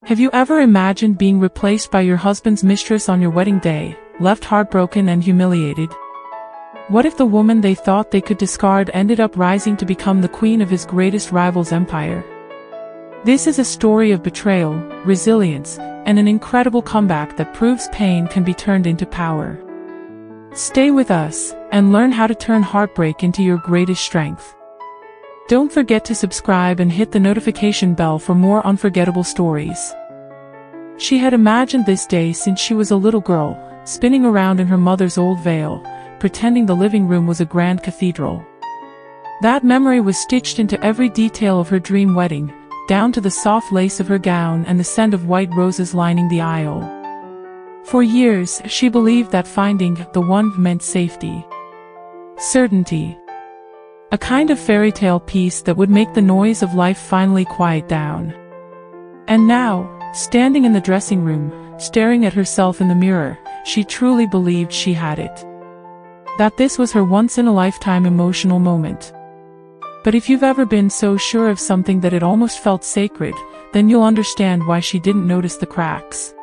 Have you ever imagined being replaced by your husband's mistress on your wedding day, left heartbroken and humiliated? What if the woman they thought they could discard ended up rising to become the queen of his greatest rival's empire? This is a story of betrayal, resilience, and an incredible comeback that proves pain can be turned into power. Stay with us, and learn how to turn heartbreak into your greatest strength. Don't forget to subscribe and hit the notification bell for more unforgettable stories. She had imagined this day since she was a little girl, spinning around in her mother's old veil, pretending the living room was a grand cathedral. That memory was stitched into every detail of her dream wedding, down to the soft lace of her gown and the scent of white roses lining the aisle. For years, she believed that finding the one meant safety. Certainty. A kind of fairy tale peace that would make the noise of life finally quiet down. And now, standing in the dressing room, staring at herself in the mirror, she truly believed she had it. That this was her once-in-a-lifetime emotional moment. But if you've ever been so sure of something that it almost felt sacred, then you'll understand why she didn't notice the cracks.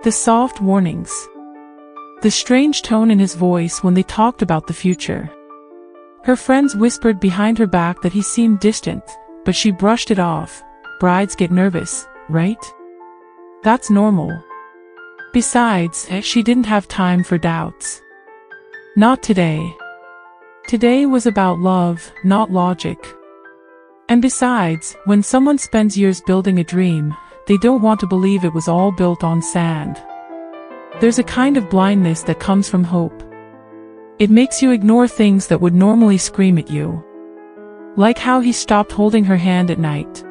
The soft warnings. The strange tone in his voice when they talked about the future. Her friends whispered behind her back that he seemed distant, but she brushed it off. Brides get nervous, right? That's normal. Besides, she didn't have time for doubts. Not today. Today was about love, not logic. And besides, when someone spends years building a dream, they don't want to believe it was all built on sand. There's a kind of blindness that comes from hope. It makes you ignore things that would normally scream at you. Like how he stopped holding her hand at night.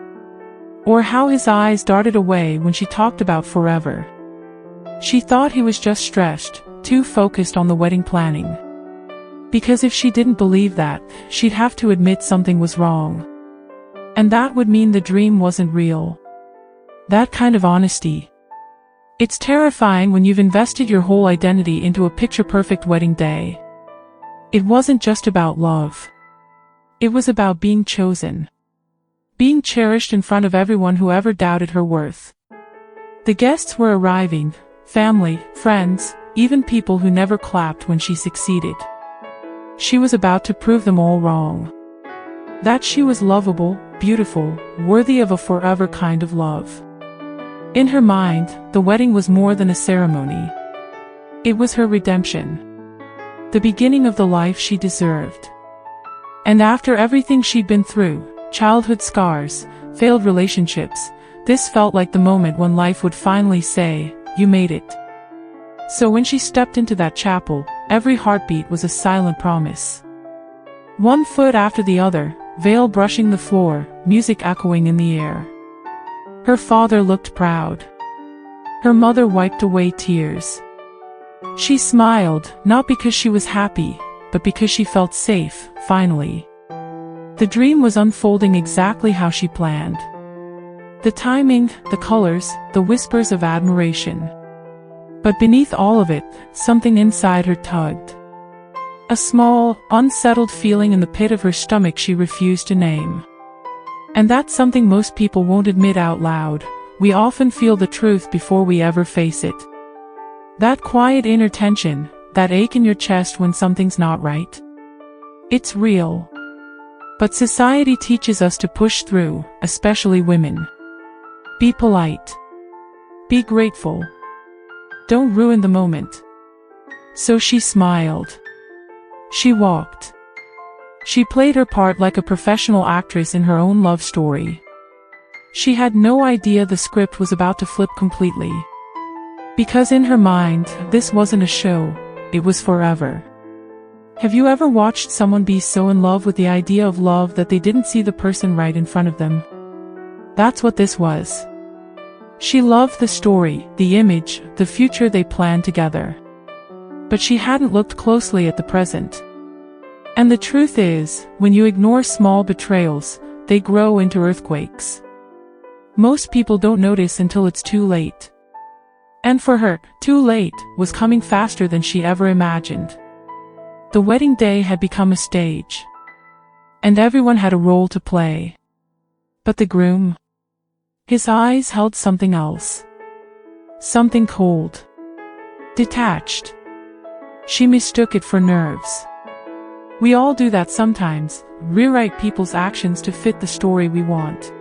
Or how his eyes darted away when she talked about forever. She thought he was just stressed, too focused on the wedding planning. Because if she didn't believe that, she'd have to admit something was wrong. And that would mean the dream wasn't real. That kind of honesty. It's terrifying when you've invested your whole identity into a picture-perfect wedding day. It wasn't just about love. It was about being chosen. Being cherished in front of everyone who ever doubted her worth. The guests were arriving, family, friends, even people who never clapped when she succeeded. She was about to prove them all wrong. That she was lovable, beautiful, worthy of a forever kind of love. In her mind, the wedding was more than a ceremony. It was her redemption. The beginning of the life she deserved. And after everything she'd been through, childhood scars, failed relationships, this felt like the moment when life would finally say, "You made it." So when she stepped into that chapel, every heartbeat was a silent promise. One foot after the other, veil brushing the floor, music echoing in the air. Her father looked proud. Her mother wiped away tears. She smiled, not because she was happy, but because she felt safe, finally. The dream was unfolding exactly how she planned. The timing, the colors, the whispers of admiration. But beneath all of it, something inside her tugged. A small, unsettled feeling in the pit of her stomach she refused to name. And that's something most people won't admit out loud. We often feel the truth before we ever face it. That quiet inner tension, that ache in your chest when something's not right. It's real. But society teaches us to push through, especially women. Be polite. Be grateful. Don't ruin the moment. So she smiled. She walked. She played her part like a professional actress in her own love story. She had no idea the script was about to flip completely. Because in her mind, this wasn't a show, it was forever. Have you ever watched someone be so in love with the idea of love that they didn't see the person right in front of them? That's what this was. She loved the story, the image, the future they planned together. But she hadn't looked closely at the present. And the truth is, when you ignore small betrayals, they grow into earthquakes. Most people don't notice until it's too late. And for her, too late was coming faster than she ever imagined. The wedding day had become a stage. And everyone had a role to play. But the groom? His eyes held something else. Something cold. Detached. She mistook it for nerves. We all do that sometimes, rewrite people's actions to fit the story we want.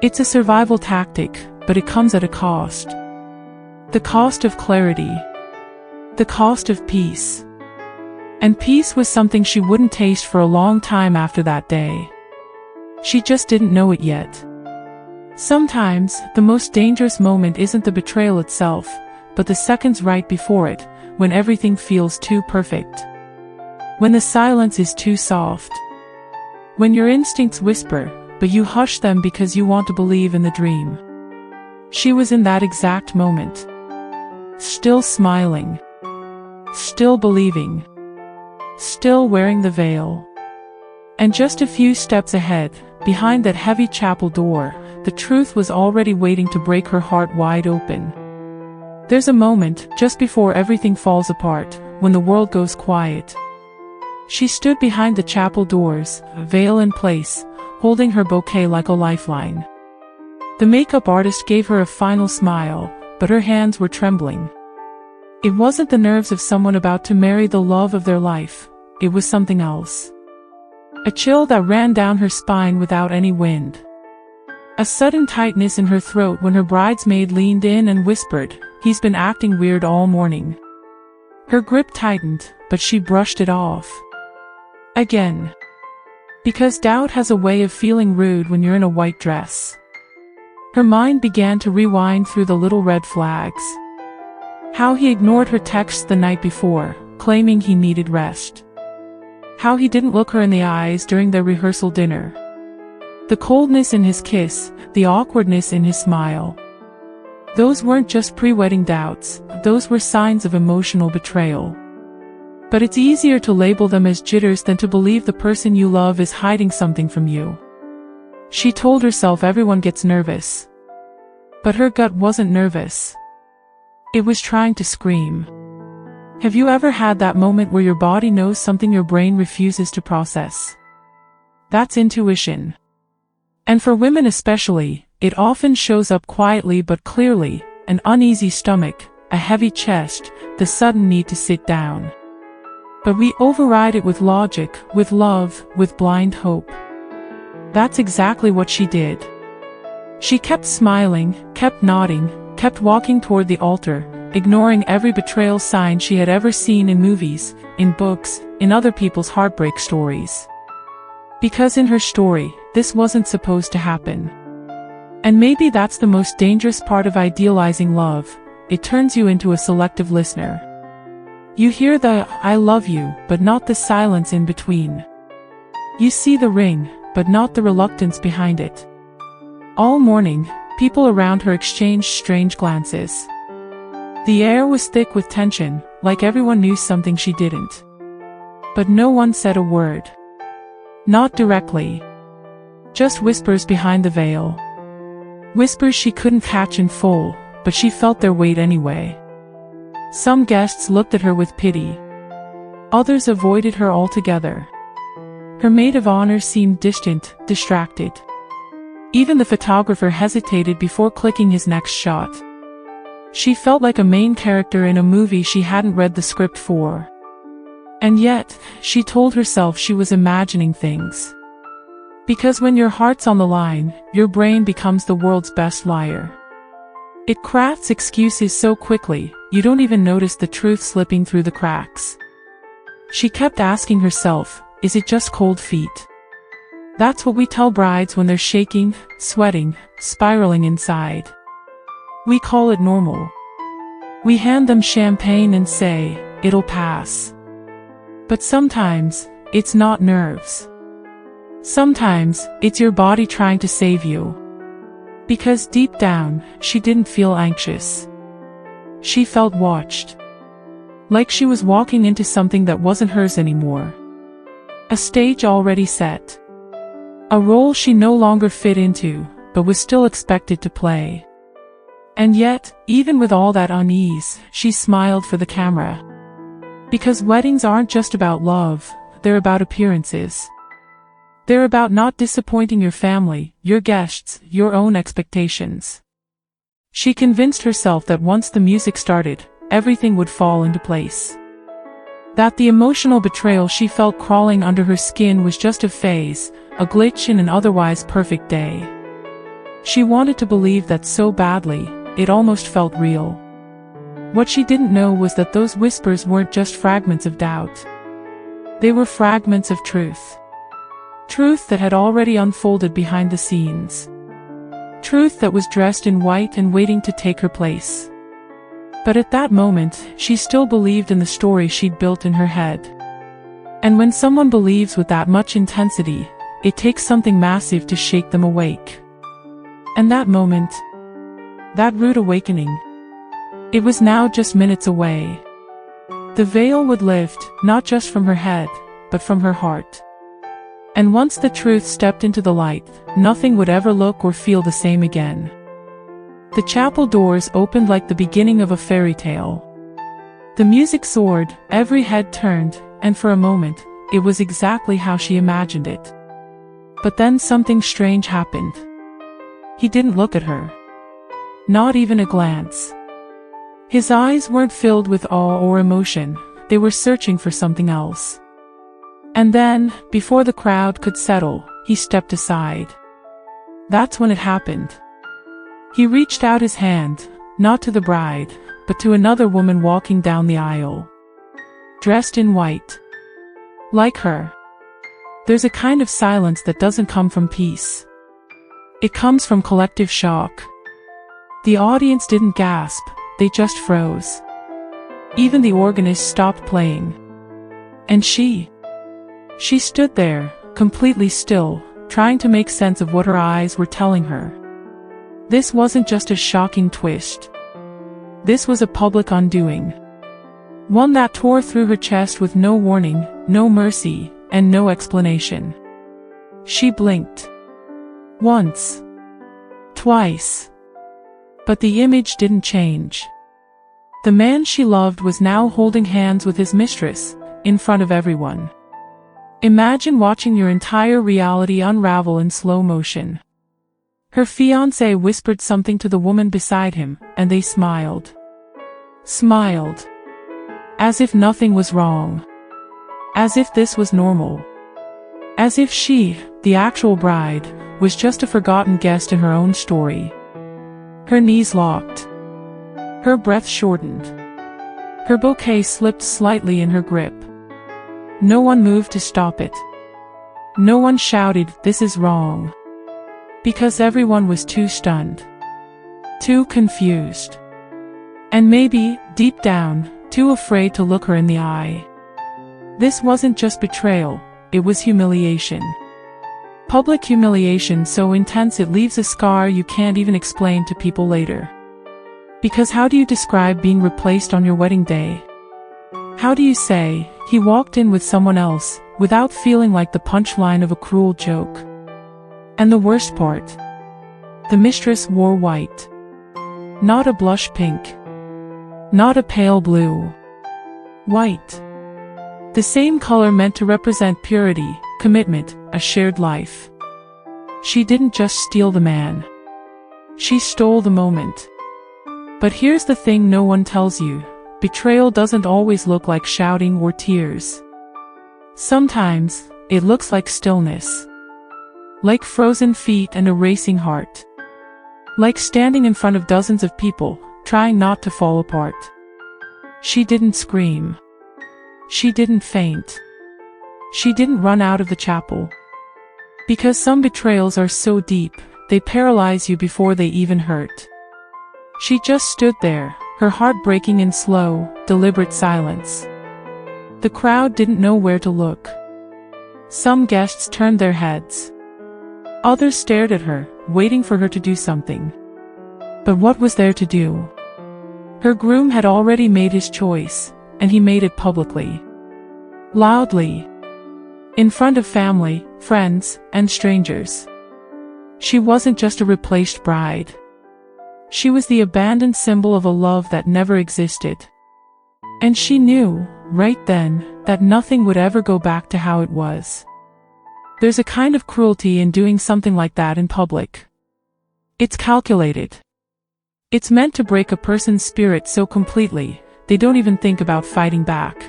It's a survival tactic, but it comes at a cost. The cost of clarity. The cost of peace. And peace was something she wouldn't taste for a long time after that day. She just didn't know it yet. Sometimes, the most dangerous moment isn't the betrayal itself, but the seconds right before it, when everything feels too perfect. When the silence is too soft. When your instincts whisper, but you hush them because you want to believe in the dream. She was in that exact moment. Still smiling. Still believing. Still wearing the veil. And just a few steps ahead, behind that heavy chapel door, the truth was already waiting to break her heart wide open. There's a moment, just before everything falls apart, when the world goes quiet. She stood behind the chapel doors, a veil in place, holding her bouquet like a lifeline. The makeup artist gave her a final smile, but her hands were trembling. It wasn't the nerves of someone about to marry the love of their life, it was something else. A chill that ran down her spine without any wind. A sudden tightness in her throat when her bridesmaid leaned in and whispered, "He's been acting weird all morning." Her grip tightened, but she brushed it off. Again. Because doubt has a way of feeling rude when you're in a white dress. Her mind began to rewind through the little red flags. How he ignored her texts the night before, claiming he needed rest. How he didn't look her in the eyes during their rehearsal dinner. The coldness in his kiss, the awkwardness in his smile. Those weren't just pre-wedding doubts, those were signs of emotional betrayal. But it's easier to label them as jitters than to believe the person you love is hiding something from you. She told herself everyone gets nervous. But her gut wasn't nervous. It was trying to scream. Have you ever had that moment where your body knows something your brain refuses to process? That's intuition. And for women especially, it often shows up quietly but clearly: an uneasy stomach, a heavy chest, the sudden need to sit down. But we override it with logic, with love, with blind hope. That's exactly what she did. She kept smiling, kept nodding, kept walking toward the altar, ignoring every betrayal sign she had ever seen in movies, in books, in other people's heartbreak stories. Because in her story, this wasn't supposed to happen. And maybe that's the most dangerous part of idealizing love: it turns you into a selective listener. You hear the "I love you," but not the silence in between. You see the ring, but not the reluctance behind it. All morning, people around her exchanged strange glances. The air was thick with tension, like everyone knew something she didn't. But no one said a word. Not directly. Just whispers behind the veil. Whispers she couldn't catch in full, but she felt their weight anyway. Some guests looked at her with pity. Others avoided her altogether. Her maid of honor seemed distant, distracted. Even the photographer hesitated before clicking his next shot. She felt like a main character in a movie she hadn't read the script for. And yet, she told herself she was imagining things. Because when your heart's on the line, your brain becomes the world's best liar. It crafts excuses so quickly, you don't even notice the truth slipping through the cracks. She kept asking herself, is it just cold feet? That's what we tell brides when they're shaking, sweating, spiraling inside. We call it normal. We hand them champagne and say, it'll pass. But sometimes, it's not nerves. Sometimes, it's your body trying to save you. Because deep down, she didn't feel anxious. She felt watched. Like she was walking into something that wasn't hers anymore. A stage already set. A role she no longer fit into, but was still expected to play. And yet, even with all that unease, she smiled for the camera. Because weddings aren't just about love, they're about appearances. They're about not disappointing your family, your guests, your own expectations. She convinced herself that once the music started, everything would fall into place. That the emotional betrayal she felt crawling under her skin was just a phase, a glitch in an otherwise perfect day. She wanted to believe that so badly, it almost felt real. What she didn't know was that those whispers weren't just fragments of doubt. They were fragments of truth. Truth that had already unfolded behind the scenes. Truth that was dressed in white and waiting to take her place. But at that moment, she still believed in the story she'd built in her head. And when someone believes with that much intensity, it takes something massive to shake them awake. And that moment, that rude awakening, it was now just minutes away. The veil would lift, not just from her head, but from her heart. And once the truth stepped into the light, nothing would ever look or feel the same again. The chapel doors opened like the beginning of a fairy tale. The music soared, every head turned, and for a moment, it was exactly how she imagined it. But then something strange happened. He didn't look at her. Not even a glance. His eyes weren't filled with awe or emotion, they were searching for something else. And then, before the crowd could settle, he stepped aside. That's when it happened. He reached out his hand, not to the bride, but to another woman walking down the aisle. Dressed in white. Like her. There's a kind of silence that doesn't come from peace. It comes from collective shock. The audience didn't gasp, they just froze. Even the organist stopped playing. And she stood there, completely still, trying to make sense of what her eyes were telling her. This wasn't just a shocking twist. This was a public undoing. One that tore through her chest with no warning, no mercy, and no explanation. She blinked. Once. Twice. But the image didn't change. The man she loved was now holding hands with his mistress, in front of everyone. Imagine watching your entire reality unravel in slow motion. Her fiancé whispered something to the woman beside him, and they smiled. Smiled. As if nothing was wrong. As if this was normal. As if she, the actual bride, was just a forgotten guest in her own story. Her knees locked. Her breath shortened. Her bouquet slipped slightly in her grip. No one moved to stop it. No one shouted, "This is wrong." Because everyone was too stunned. Too confused. And maybe, deep down, too afraid to look her in the eye. This wasn't just betrayal, it was humiliation. Public humiliation so intense it leaves a scar you can't even explain to people later. Because how do you describe being replaced on your wedding day? How do you say, "He walked in with someone else," without feeling like the punchline of a cruel joke? And the worst part? The mistress wore white. Not a blush pink. Not a pale blue. White. The same color meant to represent purity, commitment, a shared life. She didn't just steal the man. She stole the moment. But here's the thing no one tells you. Betrayal doesn't always look like shouting or tears. Sometimes, it looks like stillness. Like frozen feet and a racing heart. Like standing in front of dozens of people, trying not to fall apart. She didn't scream. She didn't faint. She didn't run out of the chapel. Because some betrayals are so deep, they paralyze you before they even hurt. She just stood there, her heart breaking in slow, deliberate silence. The crowd didn't know where to look. Some guests turned their heads. Others stared at her, waiting for her to do something. But what was there to do? Her groom had already made his choice, and he made it publicly. Loudly. In front of family, friends, and strangers. She wasn't just a replaced bride. She was the abandoned symbol of a love that never existed. And she knew, right then, that nothing would ever go back to how it was. There's a kind of cruelty in doing something like that in public. It's calculated. It's meant to break a person's spirit so completely, they don't even think about fighting back.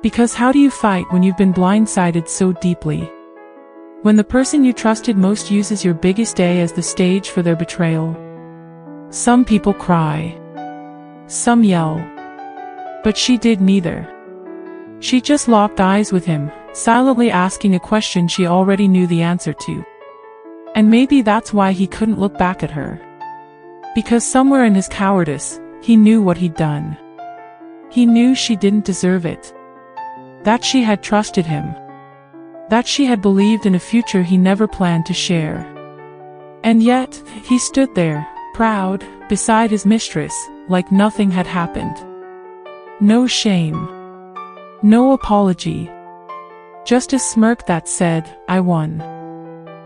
Because how do you fight when you've been blindsided so deeply? When the person you trusted most uses your biggest day as the stage for their betrayal? Some people cry. Some yell. But she did neither. She just locked eyes with him, silently asking a question she already knew the answer to. And maybe that's why he couldn't look back at her. Because somewhere in his cowardice, he knew what he'd done. He knew she didn't deserve it. That she had trusted him. That she had believed in a future he never planned to share. And yet, he stood there, proud, beside his mistress, like nothing had happened. No shame. No apology. Just a smirk that said, "I won."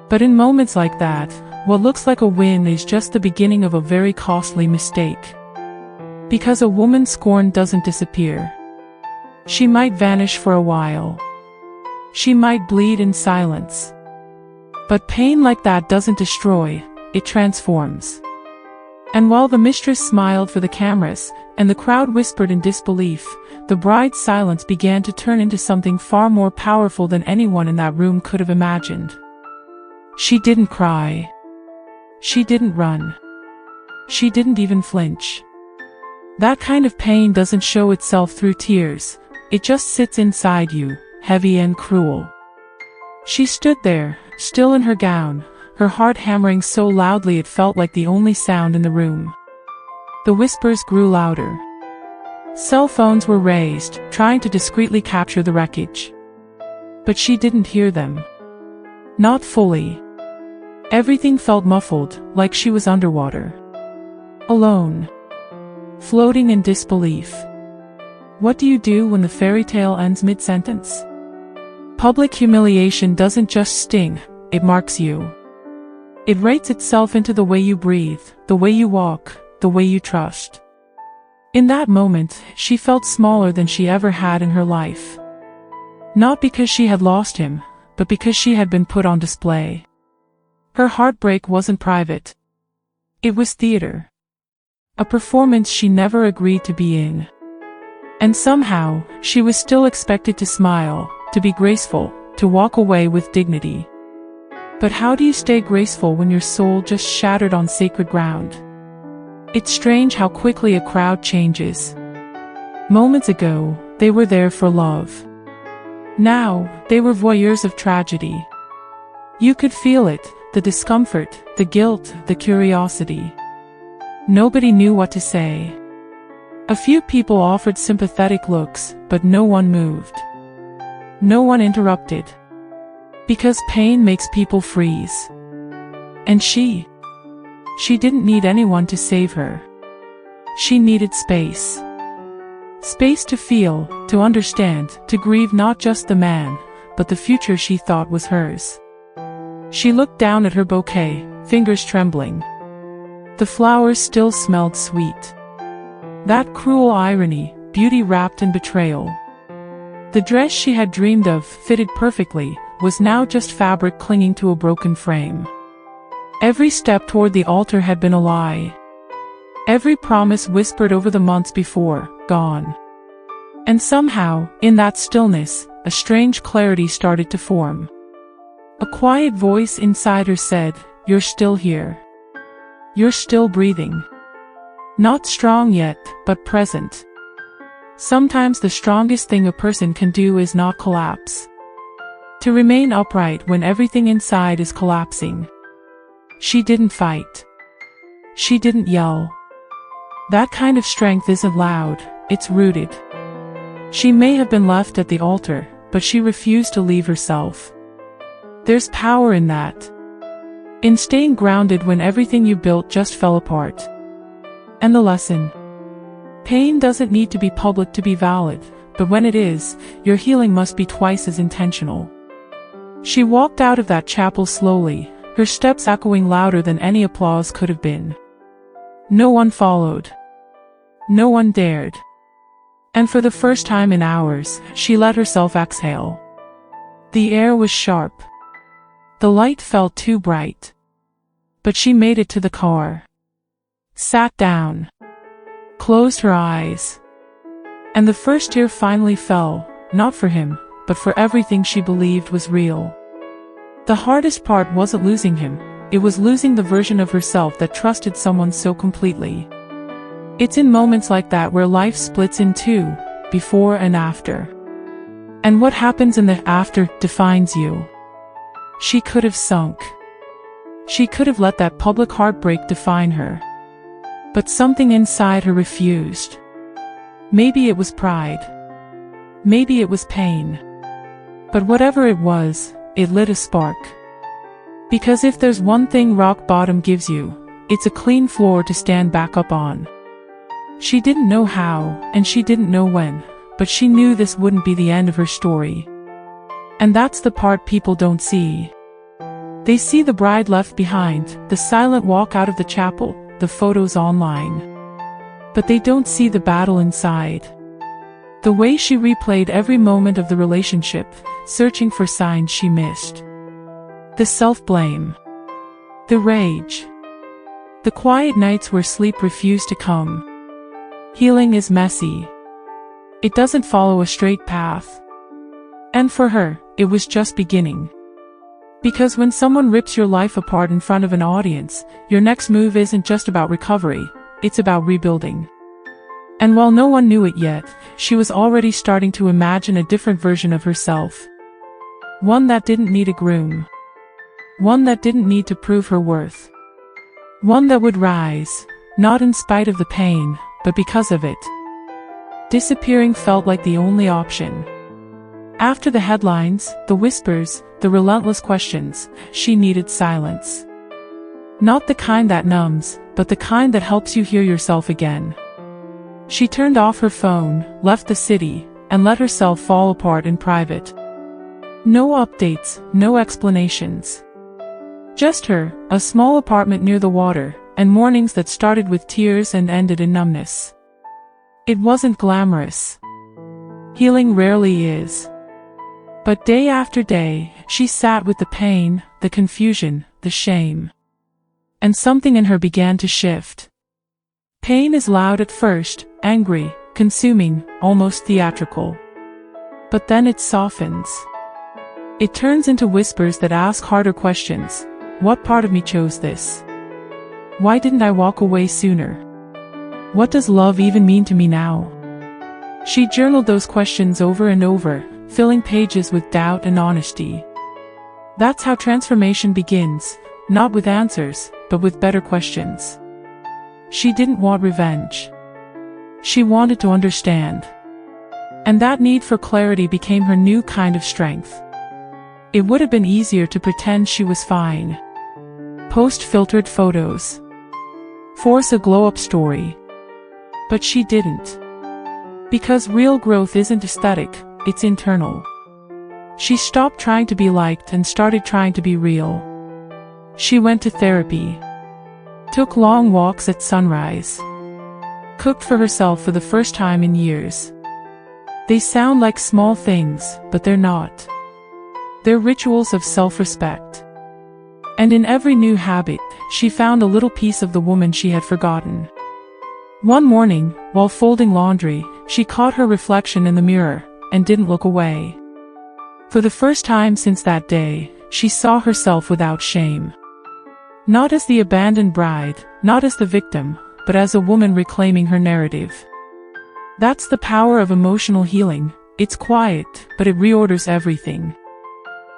But in moments like that, what looks like a win is just the beginning of a very costly mistake. Because a woman's scorn doesn't disappear. She might vanish for a while. She might bleed in silence. But pain like that doesn't destroy, it transforms. And while the mistress smiled for the cameras, and the crowd whispered in disbelief, the bride's silence began to turn into something far more powerful than anyone in that room could have imagined. She didn't cry. She didn't run. She didn't even flinch. That kind of pain doesn't show itself through tears, it just sits inside you, heavy and cruel. She stood there, still in her gown, her heart hammering so loudly it felt like the only sound in the room. The whispers grew louder. Cell phones were raised, trying to discreetly capture the wreckage. But she didn't hear them. Not fully. Everything felt muffled, like she was underwater. Alone. Floating in disbelief. What do you do when the fairy tale ends mid-sentence? Public humiliation doesn't just sting, it marks you. It writes itself into the way you breathe, the way you walk, the way you trust. In that moment, she felt smaller than she ever had in her life. Not because she had lost him, but because she had been put on display. Her heartbreak wasn't private. It was theater. A performance she never agreed to be in. And somehow, she was still expected to smile, to be graceful, to walk away with dignity. But how do you stay graceful when your soul just shattered on sacred ground? It's strange how quickly a crowd changes. Moments ago, they were there for love. Now, they were voyeurs of tragedy. You could feel it, the discomfort, the guilt, the curiosity. Nobody knew what to say. A few people offered sympathetic looks, but no one moved. No one interrupted. Because pain makes people freeze. And she didn't need anyone to save her. She needed space. Space to feel, to understand, to grieve not just the man, but the future she thought was hers. She looked down at her bouquet, fingers trembling. The flowers still smelled sweet. That cruel irony, beauty wrapped in betrayal. The dress she had dreamed of, fitted perfectly, was now just fabric clinging to a broken frame. Every step toward the altar had been a lie. Every promise whispered over the months before, gone. And somehow, in that stillness, a strange clarity started to form. A quiet voice inside her said, "You're still here. You're still breathing." Not strong yet, but present. Sometimes the strongest thing a person can do is not collapse. To remain upright when everything inside is collapsing. She didn't fight. She didn't yell. That kind of strength isn't loud, it's rooted. She may have been left at the altar, but she refused to leave herself. There's power in that. In staying grounded when everything you built just fell apart. And the lesson. Pain doesn't need to be public to be valid, but when it is, your healing must be twice as intentional. She walked out of that chapel slowly, her steps echoing louder than any applause could have been. No one followed. No one dared. And for the first time in hours, she let herself exhale. The air was sharp. The light felt too bright. But she made it to the car. Sat down. Closed her eyes. And the first tear finally fell, not for him, but for everything she believed was real. The hardest part wasn't losing him, it was losing the version of herself that trusted someone so completely. It's in moments like that where life splits in two, before and after. And what happens in the after defines you. She could have sunk. She could have let that public heartbreak define her. But something inside her refused. Maybe it was pride. Maybe it was pain. But whatever it was, it lit a spark. Because if there's one thing rock bottom gives you, it's a clean floor to stand back up on. She didn't know how, and she didn't know when, but she knew this wouldn't be the end of her story. And that's the part people don't see. They see the bride left behind, the silent walk out of the chapel, the photos online. But they don't see the battle inside. The way she replayed every moment of the relationship, searching for signs she missed. The self-blame. The rage. The quiet nights where sleep refused to come. Healing is messy. It doesn't follow a straight path. And for her, it was just beginning. Because when someone rips your life apart in front of an audience, your next move isn't just about recovery, it's about rebuilding. And while no one knew it yet, she was already starting to imagine a different version of herself. One that didn't need a groom. One that didn't need to prove her worth. One that would rise, not in spite of the pain, but because of it. Disappearing felt like the only option. After the headlines, the whispers, the relentless questions, she needed silence. Not the kind that numbs, but the kind that helps you hear yourself again. She turned off her phone, left the city, and let herself fall apart in private. No updates, no explanations. Just her, a small apartment near the water, and mornings that started with tears and ended in numbness. It wasn't glamorous. Healing rarely is. But day after day, she sat with the pain, the confusion, the shame. And something in her began to shift. Pain is loud at first, angry, consuming, almost theatrical. But then it softens. It turns into whispers that ask harder questions. What part of me chose this? Why didn't I walk away sooner? What does love even mean to me now? She journaled those questions over and over, filling pages with doubt and honesty. That's how transformation begins, not with answers, but with better questions. She didn't want revenge. She wanted to understand. And that need for clarity became her new kind of strength. It would have been easier to pretend she was fine. Post filtered photos. Force a glow-up story. But she didn't. Because real growth isn't aesthetic, it's internal. She stopped trying to be liked and started trying to be real. She went to therapy. Took long walks at sunrise. Cooked for herself for the first time in years. They sound like small things, but they're not. They're rituals of self-respect. And in every new habit, she found a little piece of the woman she had forgotten. One morning, while folding laundry, she caught her reflection in the mirror, and didn't look away. For the first time since that day, she saw herself without shame. Not as the abandoned bride, not as the victim, but as a woman reclaiming her narrative. That's the power of emotional healing. It's quiet, but it reorders everything.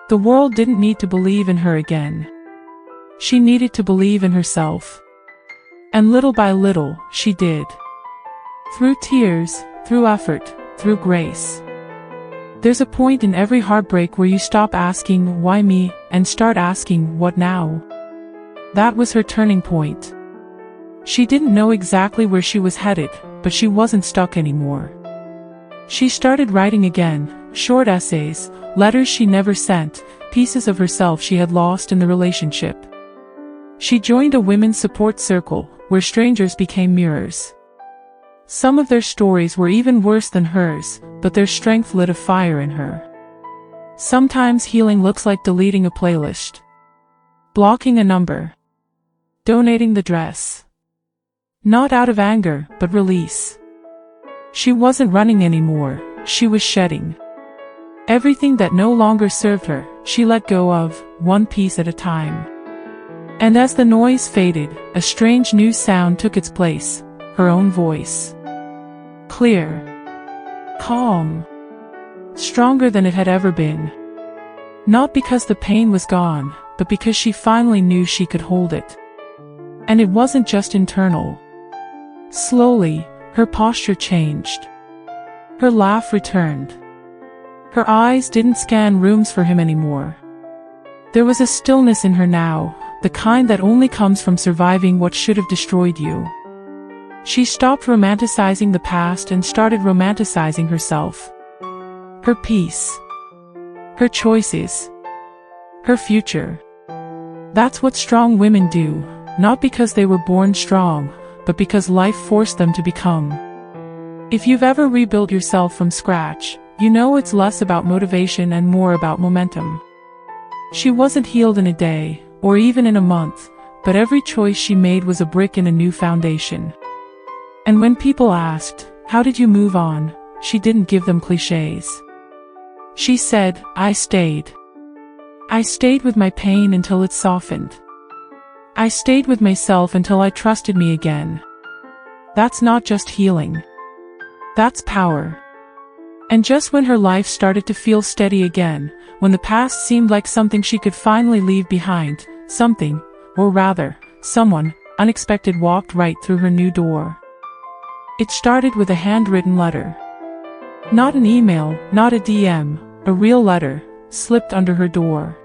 The world didn't need to believe in her again. She needed to believe in herself. And little by little, she did. Through tears, through effort, through grace. There's a point in every heartbreak where you stop asking, why me, and start asking, what now? That was her turning point. She didn't know exactly where she was headed, but she wasn't stuck anymore. She started writing again, short essays, letters she never sent, pieces of herself she had lost in the relationship. She joined a women's support circle, where strangers became mirrors. Some of their stories were even worse than hers, but their strength lit a fire in her. Sometimes healing looks like deleting a playlist. blocking a number, donating the dress. Not out of anger, but release. She wasn't running anymore, she was shedding. Everything that no longer served her, she let go of, one piece at a time. And as the noise faded, a strange new sound took its place, her own voice. Clear. Calm. Stronger than it had ever been. Not because the pain was gone, but because she finally knew she could hold it. And it wasn't just internal. Slowly, her posture changed. Her laugh returned. Her eyes didn't scan rooms for him anymore. There was a stillness in her now, the kind that only comes from surviving what should have destroyed you. She stopped romanticizing the past and started romanticizing herself. Her peace. Her choices. Her future. That's what strong women do, not because they were born strong, but because life forced them to become. If you've ever rebuilt yourself from scratch, you know it's less about motivation and more about momentum. She wasn't healed in a day, or even in a month, but every choice she made was a brick in a new foundation. And when people asked, "How did you move on?" she didn't give them clichés. She said, "I stayed. I stayed with my pain until it softened. I stayed with myself until I trusted me again." That's not just healing. That's power. And just when her life started to feel steady again, when the past seemed like something she could finally leave behind, something, or rather, someone, unexpected walked right through her new door. It started with a handwritten letter. Not an email, not a DM, a real letter, slipped under her door.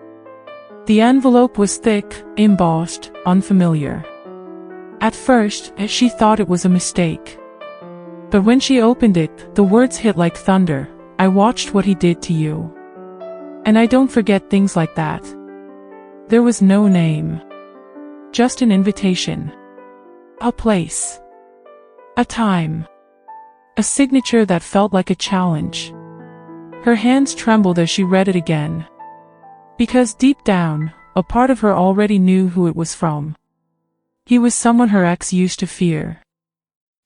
The envelope was thick, embossed, unfamiliar. At first, she thought it was a mistake. But when she opened it, the words hit like thunder. "I watched what he did to you. And I don't forget things like that." There was no name. Just an invitation. A place. A time. A signature that felt like a challenge. Her hands trembled as she read it again. Because deep down, a part of her already knew who it was from. He was someone her ex used to fear.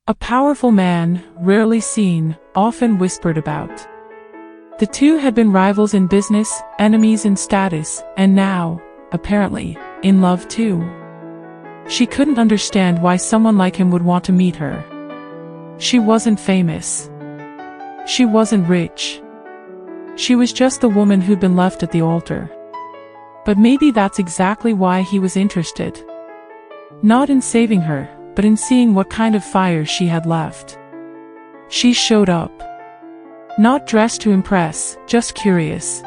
A powerful man, rarely seen, often whispered about. The two had been rivals in business, enemies in status, and now, apparently, in love too. She couldn't understand why someone like him would want to meet her. She wasn't famous. She wasn't rich. She was just the woman who'd been left at the altar. But maybe that's exactly why he was interested. Not in saving her, but in seeing what kind of fire she had left. She showed up. Not dressed to impress, just curious.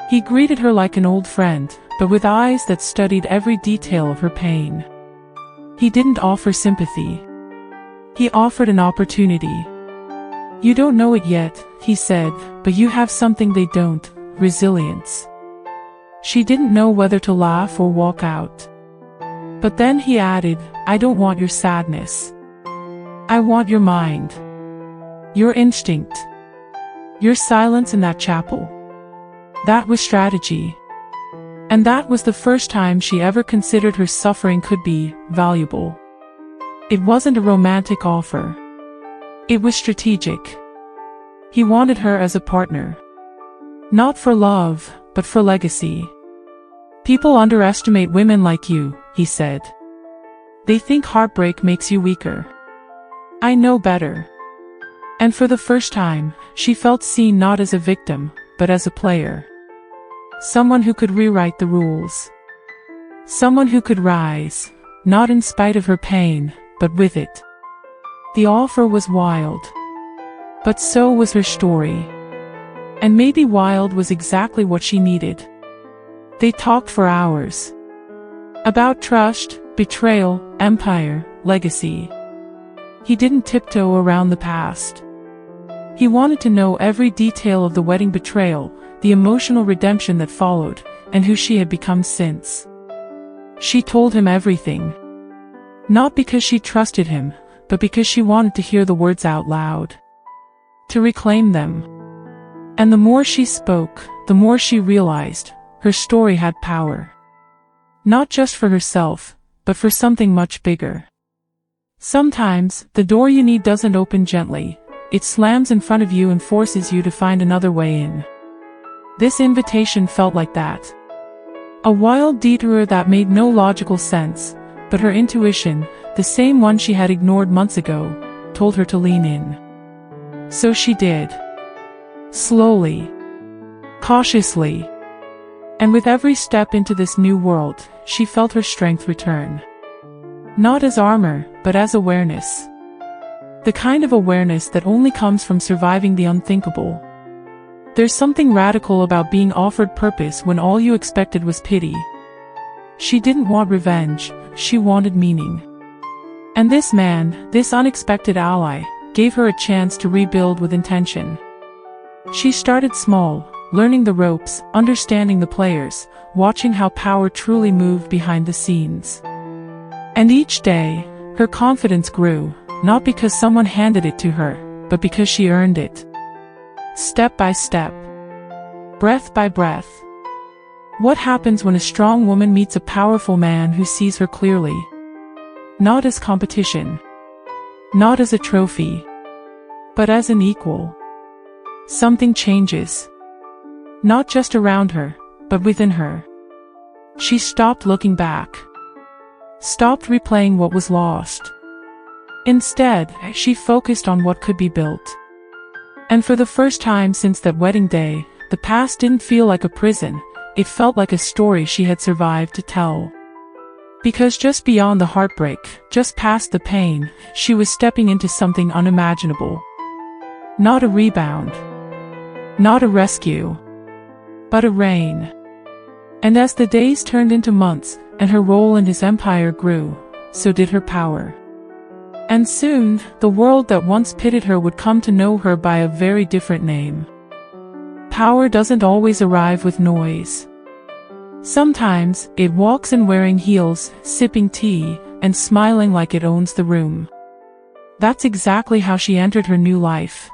He greeted her like an old friend, but with eyes that studied every detail of her pain. He didn't offer sympathy. He offered an opportunity. "You don't know it yet," he said, "but you have something they don't, resilience." She didn't know whether to laugh or walk out. But then he added, "I don't want your sadness. I want your mind. Your instinct. Your silence in that chapel." That was strategy. And that was the first time she ever considered her suffering could be valuable. It wasn't a romantic offer. It was strategic. He wanted her as a partner. Not for love, but for legacy. "People underestimate women like you," he said. "They think heartbreak makes you weaker. I know better." And for the first time, she felt seen not as a victim, but as a player. Someone who could rewrite the rules. Someone who could rise, not in spite of her pain, but with it. The offer was wild. But so was her story. And maybe wild was exactly what she needed. They talked for hours. About trust, betrayal, empire, legacy. He didn't tiptoe around the past. He wanted to know every detail of the wedding betrayal, the emotional redemption that followed, and who she had become since. She told him everything. Not because she trusted him, but because she wanted to hear the words out loud. To reclaim them. And the more she spoke, the more she realized, her story had power. Not just for herself, but for something much bigger. Sometimes, the door you need doesn't open gently. It slams in front of you and forces you to find another way in. This invitation felt like that. A wild detour that made no logical sense, but her intuition, the same one she had ignored months ago, told her to lean in. So she did. Slowly. Cautiously. And with every step into this new world, she felt her strength return. Not as armor, but as awareness. The kind of awareness that only comes from surviving the unthinkable. There's something radical about being offered purpose when all you expected was pity. She didn't want revenge, she wanted meaning. And this man, this unexpected ally, gave her a chance to rebuild with intention. She started small, learning the ropes, understanding the players, watching how power truly moved behind the scenes. And each day, her confidence grew, not because someone handed it to her, but because she earned it. Step by step. Breath by breath. What happens when a strong woman meets a powerful man who sees her clearly? Not as competition. Not as a trophy. But as an equal. Something changes. Not just around her, but within her. She stopped looking back. Stopped replaying what was lost. Instead, she focused on what could be built. And for the first time since that wedding day, the past didn't feel like a prison, it felt like a story she had survived to tell. Because just beyond the heartbreak, just past the pain, she was stepping into something unimaginable. Not a rebound. Not a rescue. But a reign. And as the days turned into months, and her role in his empire grew, so did her power. And soon, the world that once pitted her would come to know her by a very different name. Power doesn't always arrive with noise. Sometimes, it walks in wearing heels, sipping tea, and smiling like it owns the room. That's exactly how she entered her new life.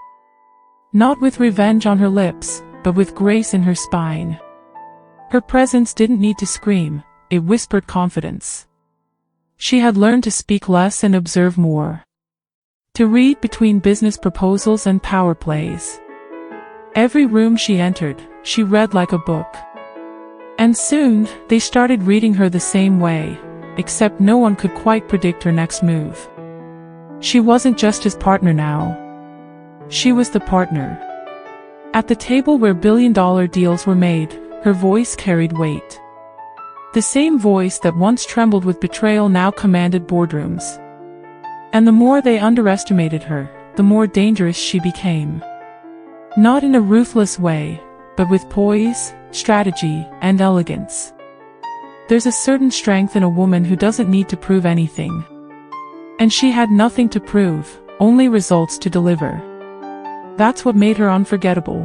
Not with revenge on her lips, but with grace in her spine. Her presence didn't need to scream, it whispered confidence. She had learned to speak less and observe more. To read between business proposals and power plays. Every room she entered, she read like a book. And soon, they started reading her the same way, except no one could quite predict her next move. She wasn't just his partner now. She was the partner. At the table where billion-dollar deals were made, her voice carried weight. The same voice that once trembled with betrayal now commanded boardrooms. And the more they underestimated her, the more dangerous she became. Not in a ruthless way, but with poise, strategy, and elegance. There's a certain strength in a woman who doesn't need to prove anything. And she had nothing to prove, only results to deliver. That's what made her unforgettable.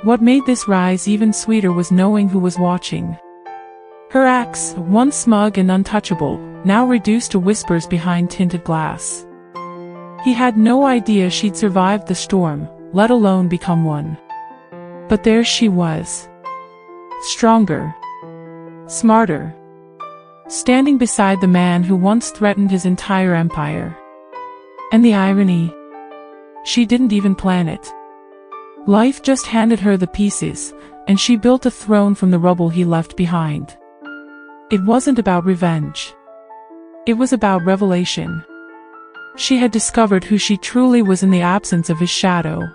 What made this rise even sweeter was knowing who was watching. Her ex, once smug and untouchable, now reduced to whispers behind tinted glass. He had no idea she'd survived the storm, let alone become one. But there she was. Stronger. Smarter. Standing beside the man who once threatened his entire empire. And the irony? She didn't even plan it. Life just handed her the pieces, and she built a throne from the rubble he left behind. It wasn't about revenge. It was about revelation. She had discovered who she truly was in the absence of his shadow.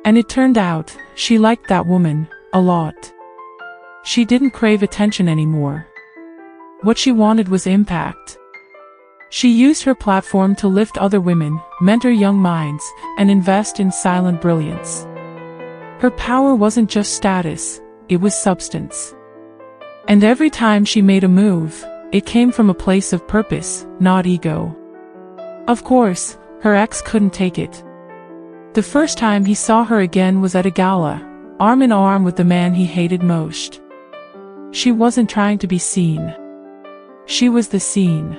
And it turned out, she liked that woman, a lot. She didn't crave attention anymore. What she wanted was impact. She used her platform to lift other women, mentor young minds, and invest in silent brilliance. Her power wasn't just status, it was substance. And every time she made a move, it came from a place of purpose, not ego. Of course, her ex couldn't take it. The first time he saw her again was at a gala, arm in arm with the man he hated most. She wasn't trying to be seen. She was the scene.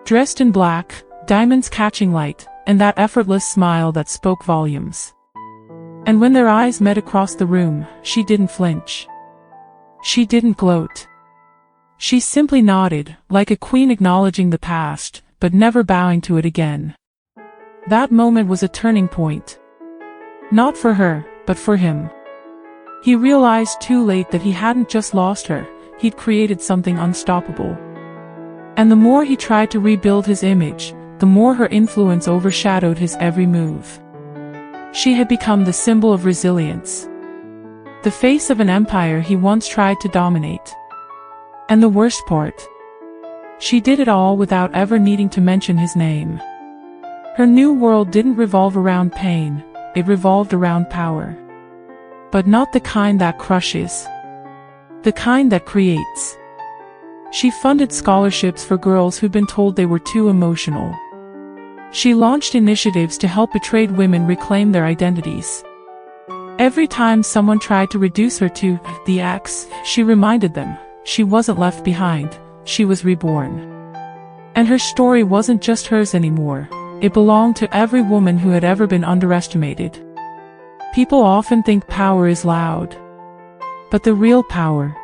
Dressed in black, diamonds catching light, and that effortless smile that spoke volumes. And when their eyes met across the room, she didn't flinch. She didn't gloat. She simply nodded, like a queen acknowledging the past, but never bowing to it again. That moment was a turning point. Not for her, but for him. He realized too late that he hadn't just lost her, he'd created something unstoppable. And the more he tried to rebuild his image, the more her influence overshadowed his every move. She had become the symbol of resilience. The face of an empire he once tried to dominate. And the worst part? She did it all without ever needing to mention his name. Her new world didn't revolve around pain, it revolved around power. But not the kind that crushes. The kind that creates. She funded scholarships for girls who'd been told they were too emotional. She launched initiatives to help betrayed women reclaim their identities. Every time someone tried to reduce her to the X, she reminded them, she wasn't left behind, she was reborn. And her story wasn't just hers anymore, it belonged to every woman who had ever been underestimated. People often think power is loud. But the real power,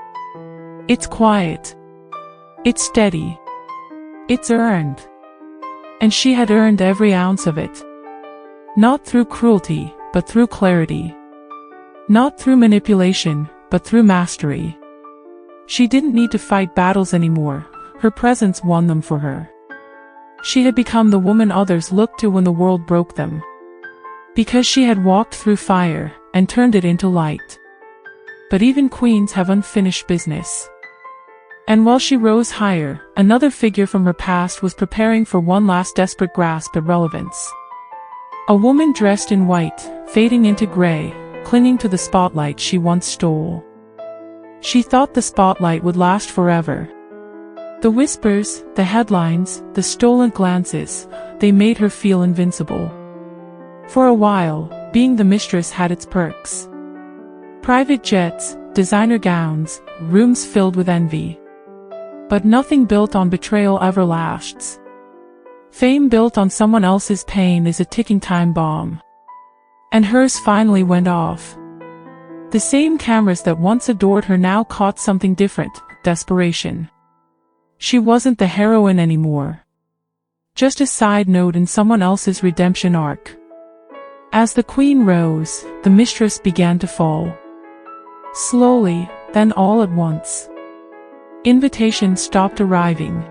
it's quiet. It's steady. It's earned. And she had earned every ounce of it. Not through cruelty, but through clarity. Not through manipulation, but through mastery. She didn't need to fight battles anymore, her presence won them for her. She had become the woman others looked to when the world broke them. Because she had walked through fire, and turned it into light. But even queens have unfinished business. And while she rose higher, another figure from her past was preparing for one last desperate grasp at relevance. A woman dressed in white, fading into gray, clinging to the spotlight she once stole. She thought the spotlight would last forever. The whispers, the headlines, the stolen glances, they made her feel invincible. For a while, being the mistress had its perks. Private jets, designer gowns, rooms filled with envy. But nothing built on betrayal ever lasts. Fame built on someone else's pain is a ticking time bomb. And hers finally went off. The same cameras that once adored her now caught something different, desperation. She wasn't the heroine anymore. Just a side note in someone else's redemption arc. As the queen rose, the mistress began to fall. Slowly, then all at once. Invitations stopped arriving.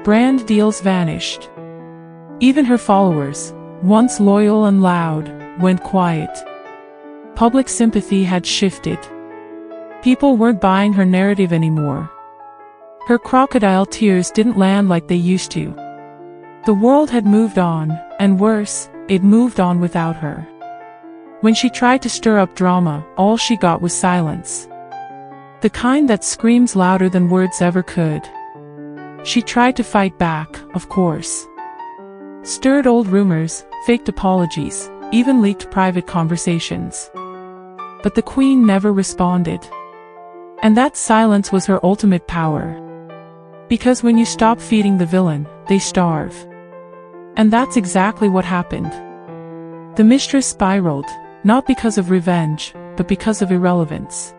Brand deals vanished. Even her followers, once loyal and loud, went quiet. Public sympathy had shifted. People weren't buying her narrative anymore. Her crocodile tears didn't land like they used to. The world had moved on, and worse, it moved on without her. When she tried to stir up drama, all she got was silence. The kind that screams louder than words ever could. She tried to fight back, of course. Stirred old rumors, faked apologies, even leaked private conversations. But the queen never responded. And that silence was her ultimate power. Because when you stop feeding the villain, they starve. And that's exactly what happened. The mistress spiraled, not because of revenge, but because of irrelevance.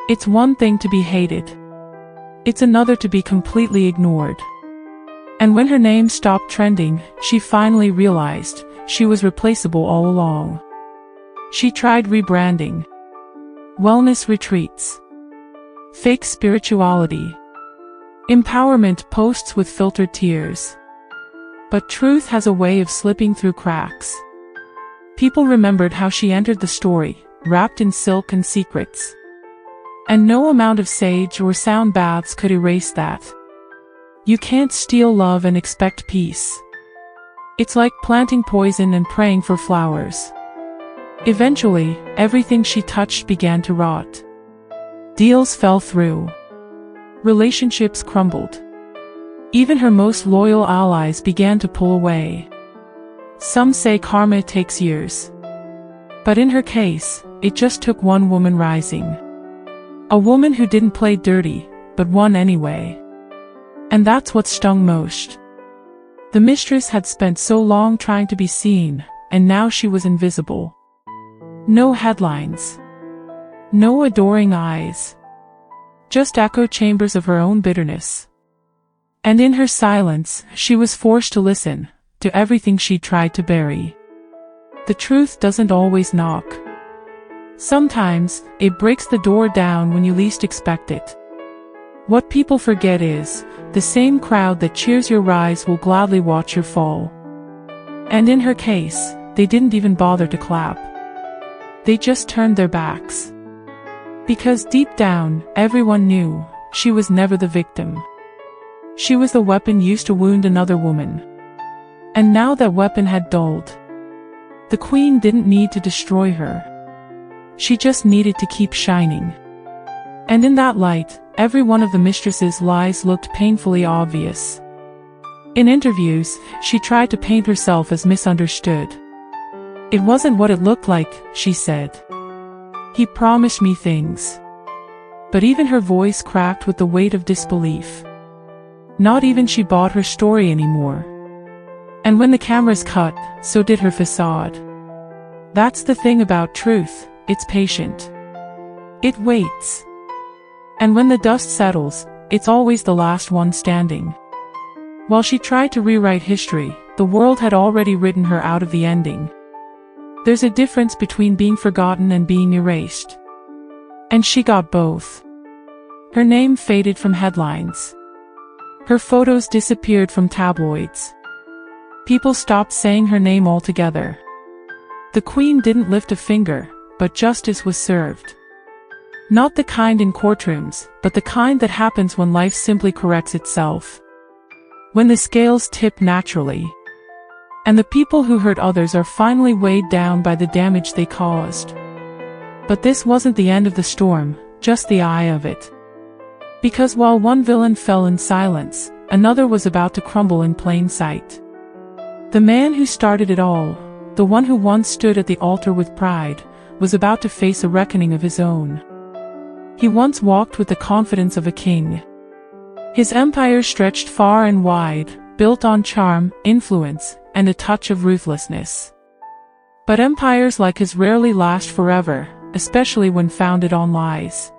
It's one thing to be hated. It's another to be completely ignored. And when her name stopped trending, she finally realized she was replaceable all along. She tried rebranding. Wellness retreats. Fake spirituality. Empowerment posts with filtered tears. But truth has a way of slipping through cracks. People remembered how she entered the story, wrapped in silk and secrets. And no amount of sage or sound baths could erase that. You can't steal love and expect peace. It's like planting poison and praying for flowers. Eventually, everything she touched began to rot. Deals fell through. Relationships crumbled. Even her most loyal allies began to pull away. Some say karma takes years. But in her case, it just took one woman rising. A woman who didn't play dirty, but won anyway. And that's what stung most. The mistress had spent so long trying to be seen, and now she was invisible. No headlines. No adoring eyes. just echo chambers of her own bitterness. And in her silence, she was forced to listen to everything she tried to bury. The truth doesn't always knock. Sometimes, it breaks the door down when you least expect it. What people forget is, the same crowd that cheers your rise will gladly watch your fall. And in her case, they didn't even bother to clap. They just turned their backs. Because deep down, everyone knew, she was never the victim. She was the weapon used to wound another woman. And now that weapon had dulled. The queen didn't need to destroy her. She just needed to keep shining. And in that light, every one of the mistress's lies looked painfully obvious. In interviews, she tried to paint herself as misunderstood. It wasn't what it looked like, she said. He promised me things. But even her voice cracked with the weight of disbelief. Not even she bought her story anymore. And when the cameras cut, so did her facade. That's the thing about truth, it's patient. It waits. And when the dust settles, it's always the last one standing. While she tried to rewrite history, the world had already written her out of the ending. There's a difference between being forgotten and being erased. And she got both. Her name faded from headlines. Her photos disappeared from tabloids. People stopped saying her name altogether. The queen didn't lift a finger, but justice was served. Not the kind in courtrooms, but the kind that happens when life simply corrects itself. When the scales tip naturally. And the people who hurt others are finally weighed down by the damage they caused. But this wasn't the end of the storm, just the eye of it. Because while one villain fell in silence, another was about to crumble in plain sight. The man who started it all, the one who once stood at the altar with pride, was about to face a reckoning of his own. He once walked with the confidence of a king. His empire stretched far and wide, built on charm, influence, and a touch of ruthlessness. But empires like his rarely last forever, especially when founded on lies.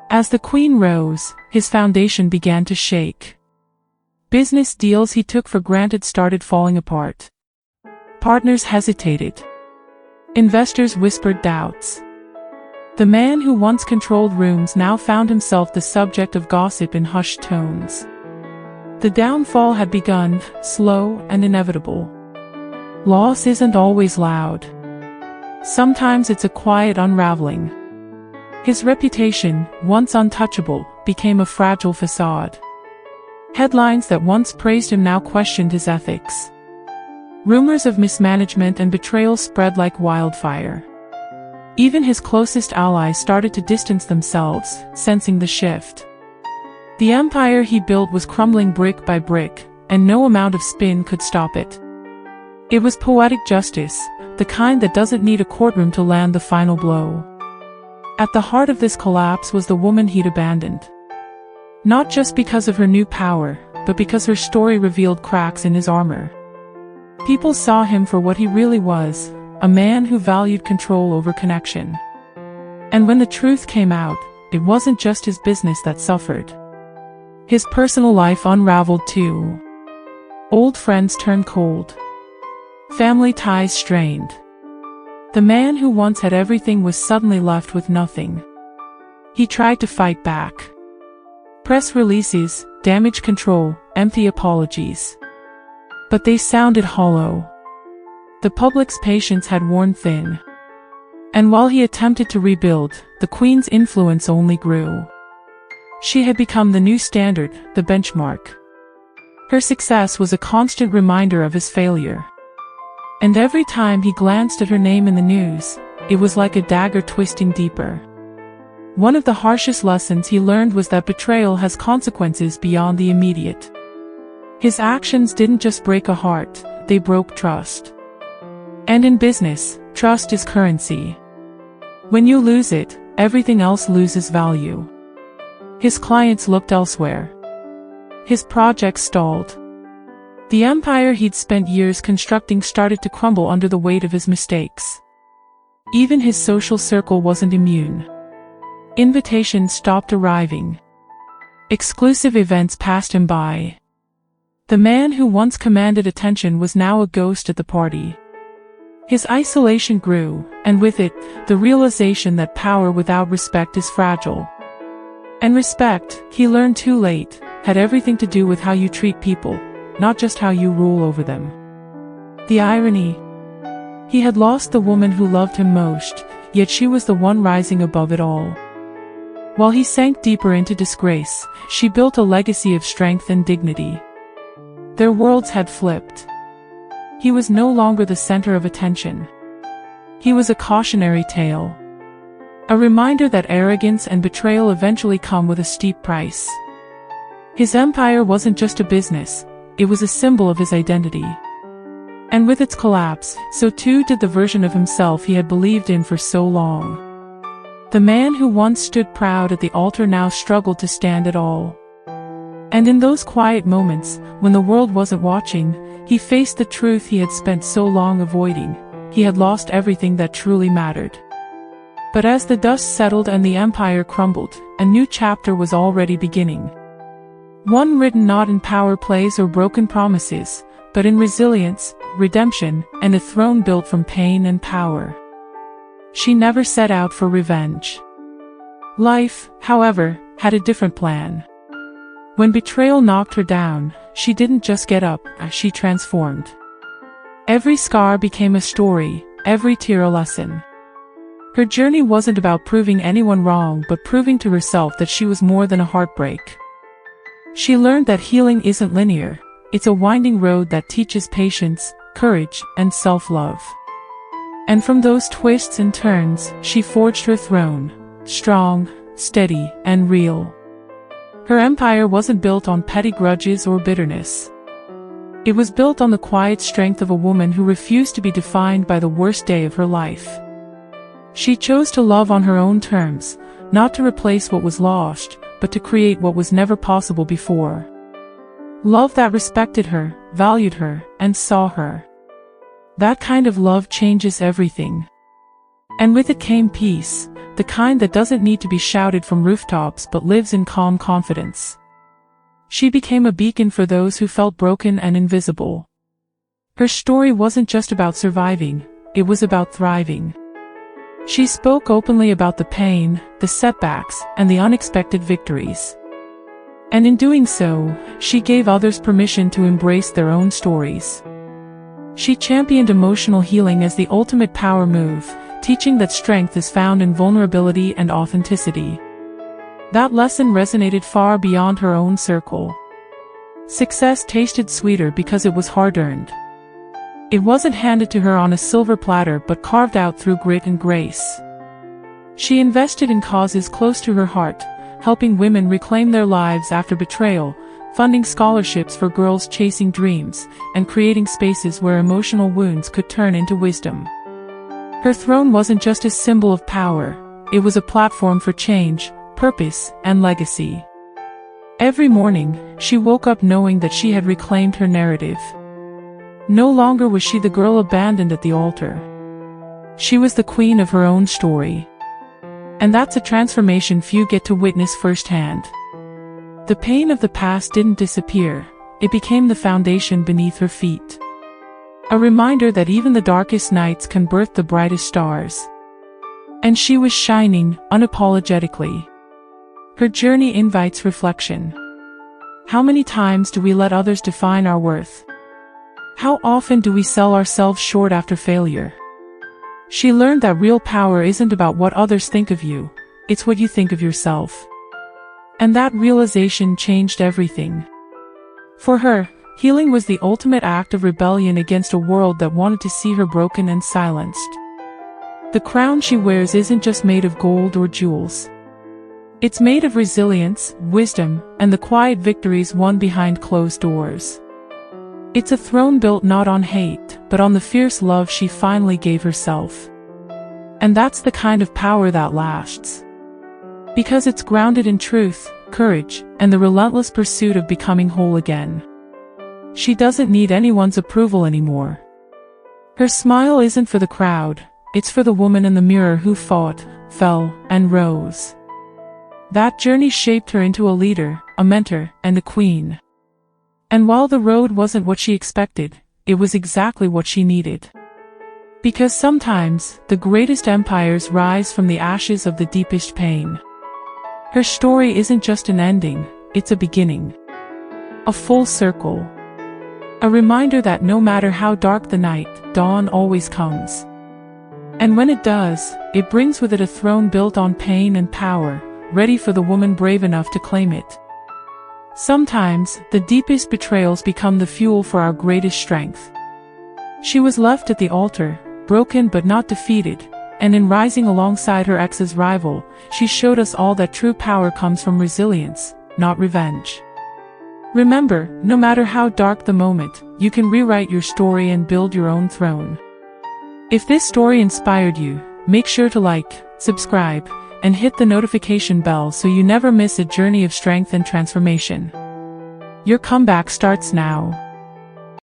As the queen rose, his foundation began to shake. Business deals he took for granted started falling apart. Partners hesitated. Investors whispered doubts. The man who once controlled rooms now found himself the subject of gossip in hushed tones. The downfall had begun, slow and inevitable. Loss isn't always loud. Sometimes it's a quiet unraveling. His reputation, once untouchable, became a fragile facade. Headlines that once praised him now questioned his ethics. Rumors of mismanagement and betrayal spread like wildfire. Even his closest allies started to distance themselves, sensing the shift. The empire he built was crumbling brick by brick, and no amount of spin could stop it. It was poetic justice, the kind that doesn't need a courtroom to land the final blow. At the heart of this collapse was the woman he'd abandoned. Not just because of her new power, but because her story revealed cracks in his armor. People saw him for what he really was, a man who valued control over connection. And when the truth came out, it wasn't just his business that suffered. His personal life unraveled too. Old friends turned cold. Family ties strained. The man who once had everything was suddenly left with nothing. He tried to fight back. Press releases, damage control, empty apologies. But they sounded hollow. The public's patience had worn thin. And while he attempted to rebuild, the queen's influence only grew. She had become the new standard, the benchmark. Her success was a constant reminder of his failure. And every time he glanced at her name in the news, it was like a dagger twisting deeper. One of the harshest lessons he learned was that betrayal has consequences beyond the immediate. His actions didn't just break a heart, they broke trust. And in business, trust is currency. When you lose it, everything else loses value. His clients looked elsewhere. His projects stalled. The empire he'd spent years constructing started to crumble under the weight of his mistakes. Even his social circle wasn't immune. Invitations stopped arriving. Exclusive events passed him by. The man who once commanded attention was now a ghost at the party. His isolation grew, and with it, the realization that power without respect is fragile. And respect, he learned too late, had everything to do with how you treat people, not just how you rule over them. The irony. He had lost the woman who loved him most, yet she was the one rising above it all. While he sank deeper into disgrace, she built a legacy of strength and dignity. Their worlds had flipped. He was no longer the center of attention. He was a cautionary tale. A reminder that arrogance and betrayal eventually come with a steep price. His empire wasn't just a business, it was a symbol of his identity. And with its collapse, so too did the version of himself he had believed in for so long. The man who once stood proud at the altar now struggled to stand at all. And in those quiet moments, when the world wasn't watching, he faced the truth he had spent so long avoiding. He had lost everything that truly mattered. But as the dust settled and the empire crumbled, a new chapter was already beginning. One written not in power plays or broken promises, but in resilience, redemption, and a throne built from pain and power. She never set out for revenge. Life, however, had a different plan. When betrayal knocked her down, she didn't just get up, she transformed. Every scar became a story, every tear a lesson. Her journey wasn't about proving anyone wrong but proving to herself that she was more than a heartbreak. She learned that healing isn't linear, it's a winding road that teaches patience, courage, and self-love. And from those twists and turns, she forged her throne, strong, steady, and real. Her empire wasn't built on petty grudges or bitterness. It was built on the quiet strength of a woman who refused to be defined by the worst day of her life. She chose to love on her own terms, not to replace what was lost, but to create what was never possible before. Love that respected her, valued her, and saw her. That kind of love changes everything. And with it came peace, the kind that doesn't need to be shouted from rooftops but lives in calm confidence. She became a beacon for those who felt broken and invisible. Her story wasn't just about surviving, it was about thriving. She spoke openly about the pain, the setbacks, and the unexpected victories. And in doing so, she gave others permission to embrace their own stories. She championed emotional healing as the ultimate power move, teaching that strength is found in vulnerability and authenticity. That lesson resonated far beyond her own circle. Success tasted sweeter because it was hard-earned. It wasn't handed to her on a silver platter but carved out through grit and grace. She invested in causes close to her heart, helping women reclaim their lives after betrayal, funding scholarships for girls chasing dreams, and creating spaces where emotional wounds could turn into wisdom. Her throne wasn't just a symbol of power, it was a platform for change, purpose, and legacy. Every morning, she woke up knowing that she had reclaimed her narrative. No longer was she the girl abandoned at the altar. She was the queen of her own story. And that's a transformation few get to witness firsthand. The pain of the past didn't disappear, it became the foundation beneath her feet. A reminder that even the darkest nights can birth the brightest stars. And she was shining, unapologetically. Her journey invites reflection. How many times do we let others define our worth? How often do we sell ourselves short after failure? She learned that real power isn't about what others think of you, it's what you think of yourself. And that realization changed everything. For her, healing was the ultimate act of rebellion against a world that wanted to see her broken and silenced. The crown she wears isn't just made of gold or jewels. It's made of resilience, wisdom, and the quiet victories won behind closed doors. It's a throne built not on hate, but on the fierce love she finally gave herself. And that's the kind of power that lasts. Because it's grounded in truth, courage, and the relentless pursuit of becoming whole again. She doesn't need anyone's approval anymore. Her smile isn't for the crowd, it's for the woman in the mirror who fought, fell, and rose. That journey shaped her into a leader, a mentor, and a queen. And while the road wasn't what she expected, it was exactly what she needed. Because sometimes, the greatest empires rise from the ashes of the deepest pain. Her story isn't just an ending, it's a beginning. A full circle. A reminder that no matter how dark the night, dawn always comes. And when it does, it brings with it a throne built on pain and power, ready for the woman brave enough to claim it. Sometimes, the deepest betrayals become the fuel for our greatest strength. She was left at the altar, broken but not defeated, and in rising alongside her ex's rival, she showed us all that true power comes from resilience, not revenge. Remember, no matter how dark the moment, you can rewrite your story and build your own throne. If this story inspired you, make sure to like, subscribe, and hit the notification bell so you never miss a journey of strength and transformation. Your comeback starts now.